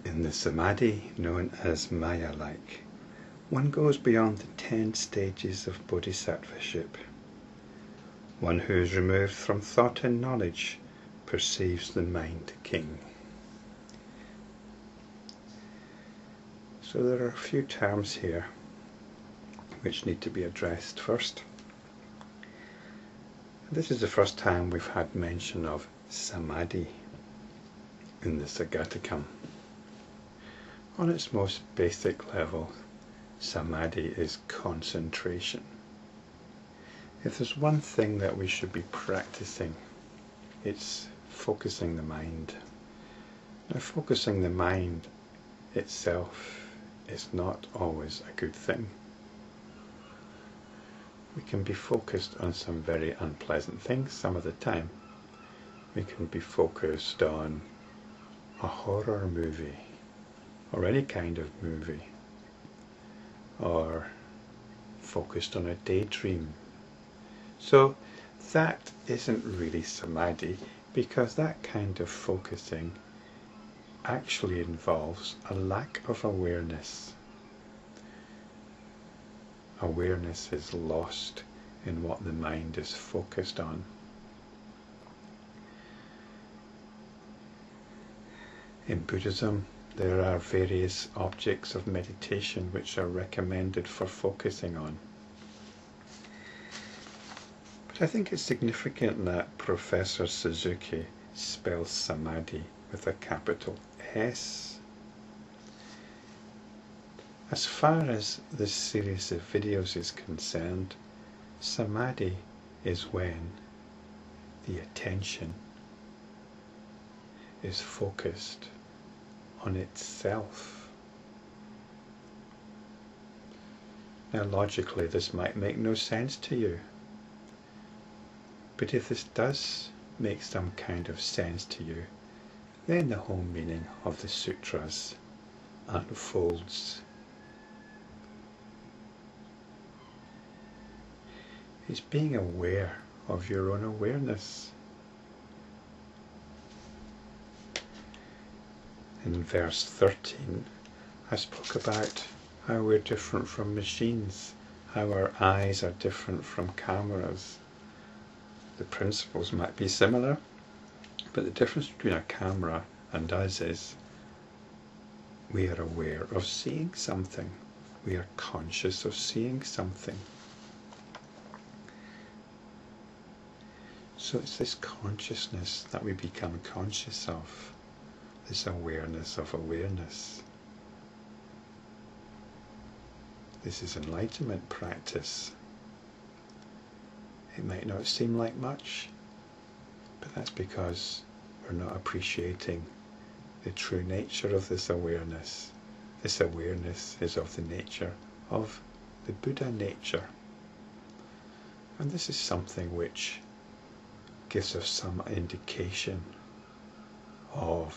In the Samadhi known as Maya-like, one goes beyond the 10 stages of Bodhisattvaship. One who is removed from thought and knowledge perceives the mind king. So there are a few terms here which need to be addressed first. This is the first time we've had mention of Samadhi in the Sagatakam. On its most basic level, Samadhi is concentration. If there's one thing that we should be practicing, it's focusing the mind. Now, focusing the mind itself is not always a good thing. We can be focused on some very unpleasant things some of the time. We can be focused on a horror movie, or any kind of movie, or focused on a daydream. So that isn't really Samadhi, because that kind of focusing actually involves a lack of awareness. Awareness is lost in what the mind is focused on. In Buddhism, there are various objects of meditation which are recommended for focusing on. But I think it's significant that Professor Suzuki spells Samadhi with a capital S. As far as this series of videos is concerned, Samadhi is when the attention is focused on itself. Now logically this might make no sense to you, but if this does make some kind of sense to you, then the whole meaning of the sutras unfolds. It's being aware of your own awareness. In verse 13, I spoke about how we're different from machines, how our eyes are different from cameras. The principles might be similar, but the difference between a camera and us is we are aware of seeing something. We are conscious of seeing something. So it's this consciousness that we become conscious of. This awareness of awareness. This is enlightenment practice. It might not seem like much, but that's because we're not appreciating the true nature of this awareness. This awareness is of the nature of the Buddha nature. And this is something which gives us some indication of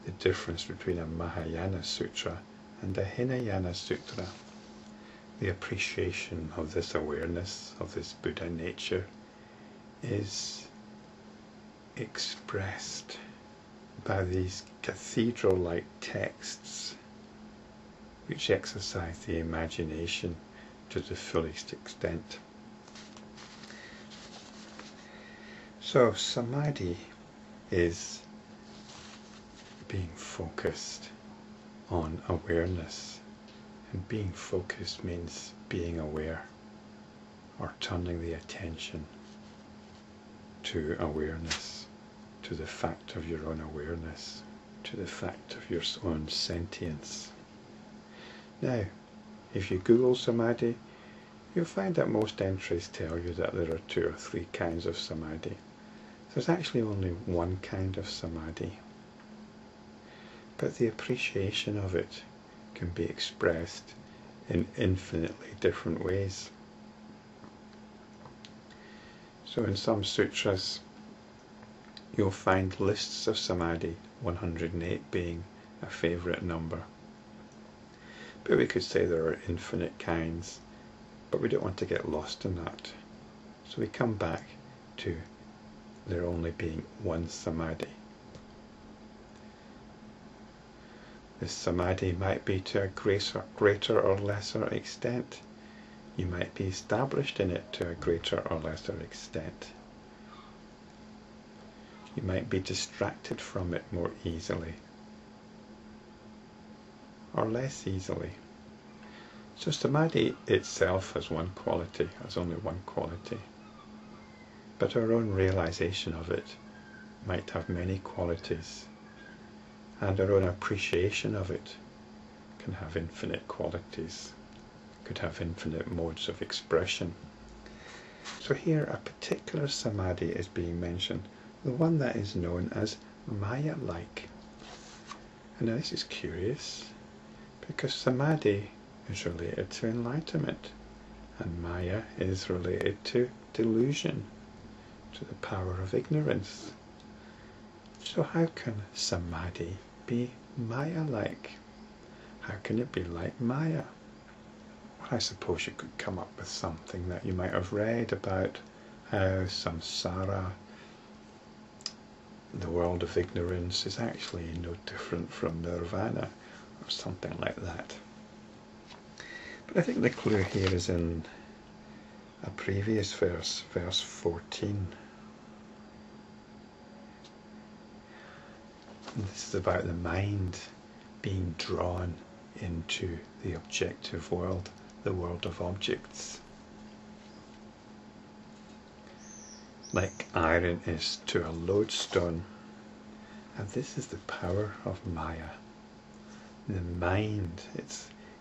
the difference between a Mahayana Sutra and a Hinayana Sutra. The appreciation of this awareness, of this Buddha nature, is expressed by these cathedral-like texts which exercise the imagination to the fullest extent. So Samadhi is being focused on awareness, and being focused means being aware, or turning the attention to awareness, to the fact of your own awareness, to the fact of your own sentience. Now, if you Google Samadhi, you'll find that most entries tell you that there are 2 or 3 kinds of Samadhi. There's actually only one kind of Samadhi. But the appreciation of it can be expressed in infinitely different ways. So in some sutras, you'll find lists of Samadhi, 108 being a favourite number. But we could say there are infinite kinds, but we don't want to get lost in that. So we come back to there only being one Samadhi. This samadhi might be to a greater or lesser extent. You might be established in it to a greater or lesser extent. You might be distracted from it more easily or less easily. So samadhi itself has one quality, has only one quality. But our own realization of it might have many qualities, and our own appreciation of it can have infinite qualities, could have infinite modes of expression. So here a particular samadhi is being mentioned, the one that is known as Maya-like. And now this is curious, because samadhi is related to enlightenment, and Maya is related to delusion, to the power of ignorance. So how can samadhi be Maya-like? How can it be like Maya? Well, I suppose you could come up with something that you might have read about how samsara, the world of ignorance, is actually no different from nirvana, or something like that. But I think the clue here is in a previous verse, verse 14. And this is about the mind being drawn into the objective world, the world of objects. Like iron is to a lodestone. And this is the power of Maya. The mind,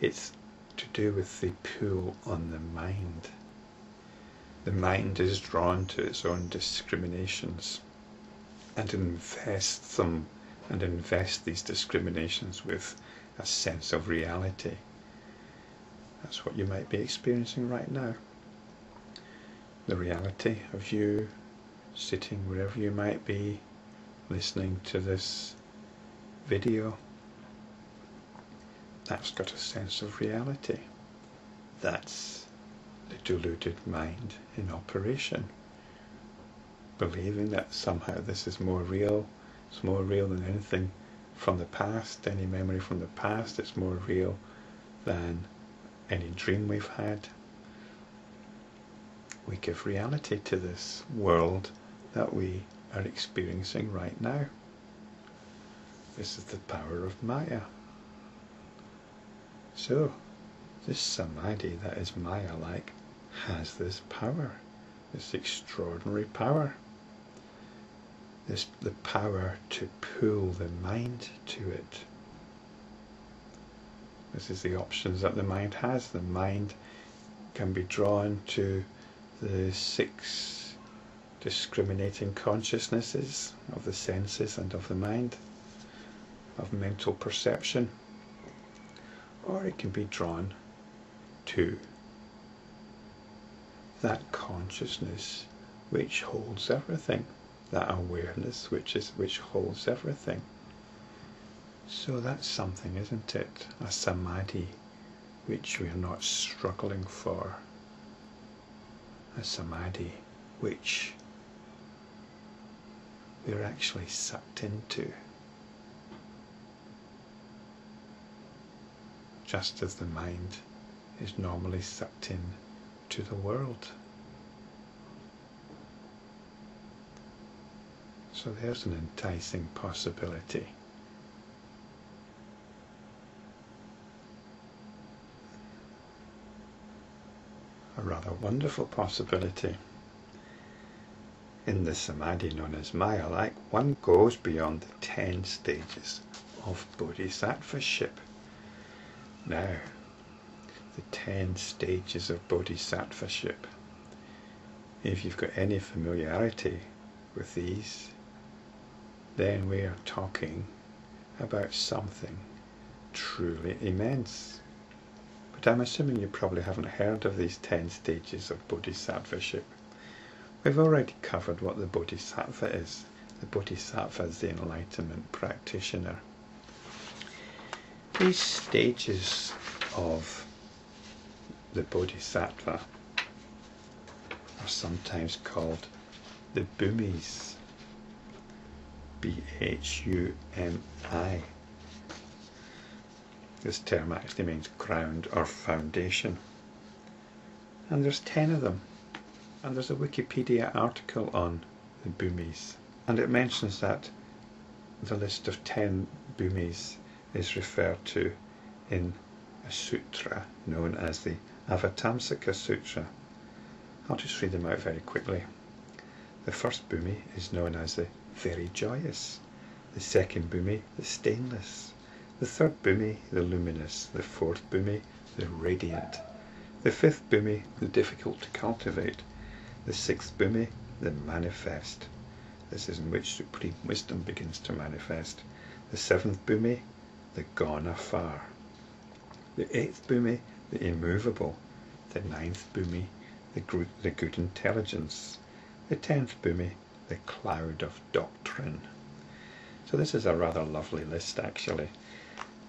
it's to do with the pull on the mind. The mind is drawn to its own discriminations and invests these discriminations with a sense of reality. That's what you might be experiencing right now. The reality of you sitting wherever you might be, listening to this video. That's got a sense of reality. That's the deluded mind in operation, believing that somehow this is more real. It's more real than anything from the past, any memory from the past. It's more real than any dream we've had. We give reality to this world that we are experiencing right now. This is the power of Maya. So, this samadhi that is Maya-like has this power, this extraordinary power. The power to pull the mind to it. This is the options that the mind has. The mind can be drawn to the 6 discriminating consciousnesses of the senses and of the mind, of mental perception, or it can be drawn to that consciousness which holds everything, that awareness which holds everything. So that's something, isn't it? A samadhi which we are not struggling for. A samadhi which we're actually sucked into. Just as the mind is normally sucked in to the world. So there's an enticing possibility. A rather wonderful possibility. In the samadhi known as Maya-like, one goes beyond the 10 stages of Bodhisattvaship. Now, the 10 stages of Bodhisattvaship. If you've got any familiarity with these, then we are talking about something truly immense. But I'm assuming you probably haven't heard of these 10 stages of Bodhisattvaship. We've already covered what the Bodhisattva is. The Bodhisattva is the enlightenment practitioner. These stages of the Bodhisattva are sometimes called the Boonies. B-H-U-M-I. This term actually means ground or foundation. And there's 10 of them. And there's a Wikipedia article on the Boonies. And it mentions that the list of 10 Boonies is referred to in a sutra known as the Avatamsaka Sutra. I'll just read them out very quickly. The first Booni is known as the very joyous. The second Booni, the stainless. The third Booni, the luminous. The fourth Booni, the radiant. The fifth Booni, the difficult to cultivate. The sixth Booni, the manifest. This is in which supreme wisdom begins to manifest. The seventh Booni, the gone afar. The eighth Booni, the immovable. The ninth Booni, the good intelligence. The 10th Booni, the cloud of doctrine. So this is a rather lovely list actually.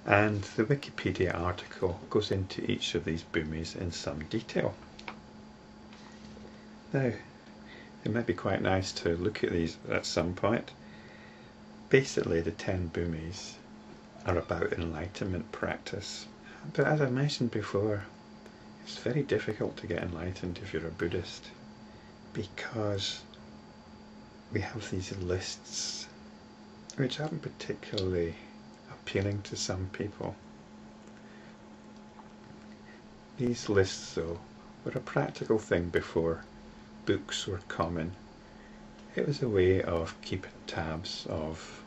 And the Wikipedia article goes into each of these Boonies in some detail. Now, it might be quite nice to look at these at some point. Basically, the 10 Boonies are about enlightenment practice. But as I mentioned before, it's very difficult to get enlightened if you're a Buddhist, because we have these lists which aren't particularly appealing to some people. These lists, though, were a practical thing before books were common. It was a way of keeping tabs of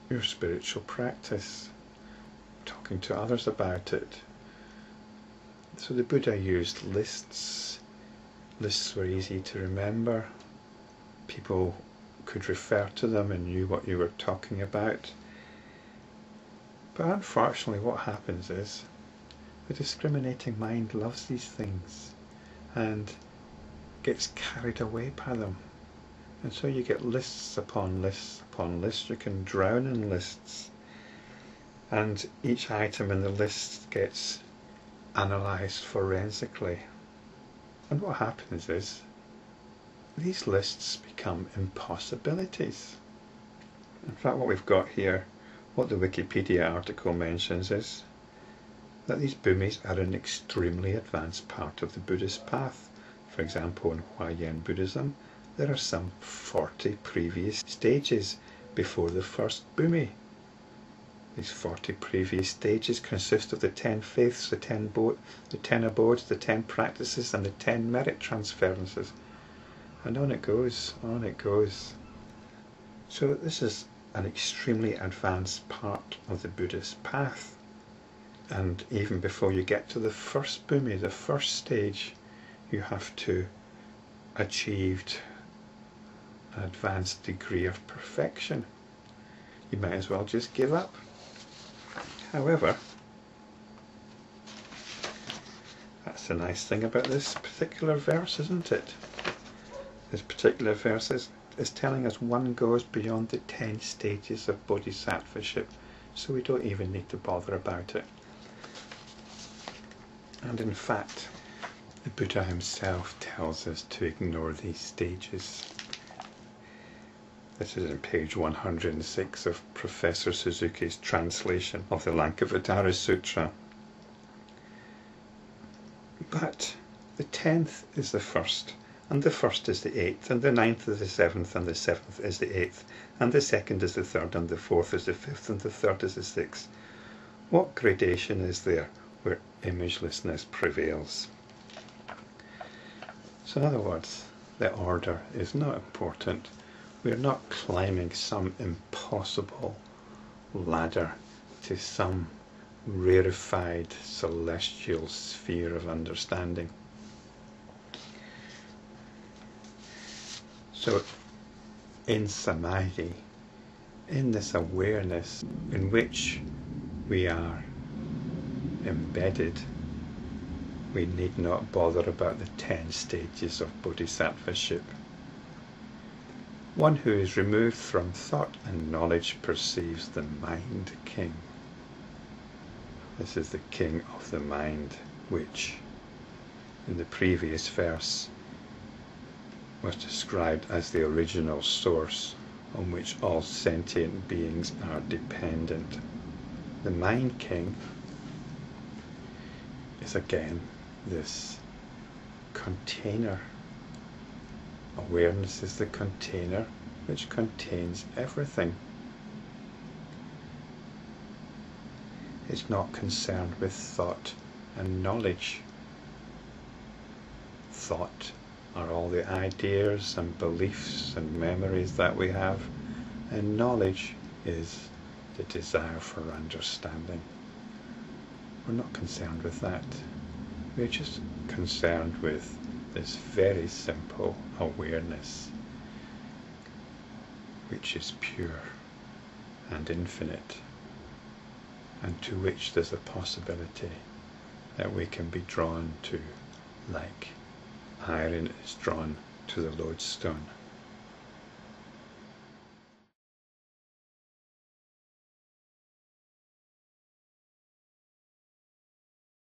your spiritual practice, talking to others about it. So the Buddha used lists. Lists were easy to remember. People could refer to them and knew what you were talking about. But unfortunately what happens is the discriminating mind loves these things and gets carried away by them. And so you get lists upon lists upon lists. You can drown in lists. And each item in the list gets analysed forensically. And what happens is these lists become impossibilities. In fact, what we've got here, what the Wikipedia article mentions, is that these Boonies are an extremely advanced part of the Buddhist path. For example, in Huayan Buddhism, there are some 40 previous stages before the first Booni. These 40 previous stages consist of the 10 faiths, the 10 abodes, the 10 practices, and the 10 merit transferences. And on it goes, on it goes. So this is an extremely advanced part of the Buddhist path. And even before you get to the first Booni, the first stage, you have to achieve an advanced degree of perfection. You might as well just give up. However, that's the nice thing about this particular verse, isn't it? This particular verse is telling us one goes beyond the 10 stages of Bodhisattvaship, so we don't even need to bother about it. And in fact, the Buddha himself tells us to ignore these stages. This is on page 106 of Professor Suzuki's translation of the Lankavatara Sutra. But the 10th is the first, and the first is the 8th, and the 9th is the 7th, and the 7th is the 8th, and the 2nd is the 3rd, and the 4th is the 5th, and the 3rd is the 6th. What gradation is there where imagelessness prevails? So in other words, the order is not important. We're not climbing some impossible ladder to some rarefied celestial sphere of understanding. So in Samadhi, in this awareness in which we are embedded, we need not bother about the 10 stages of Bodhisattvaship. One who is removed from thought and knowledge perceives the mind king. This is the king of the mind, which in the previous verse was described as the original source on which all sentient beings are dependent. The mind king is again this container. Awareness is the container which contains everything. It's not concerned with thought and knowledge. Thought are all the ideas and beliefs and memories that we have, and knowledge is the desire for understanding. We're not concerned with that. We're just concerned with this very simple awareness, which is pure and infinite, and to which there's a possibility that we can be drawn to, like iron is drawn to the lodestone.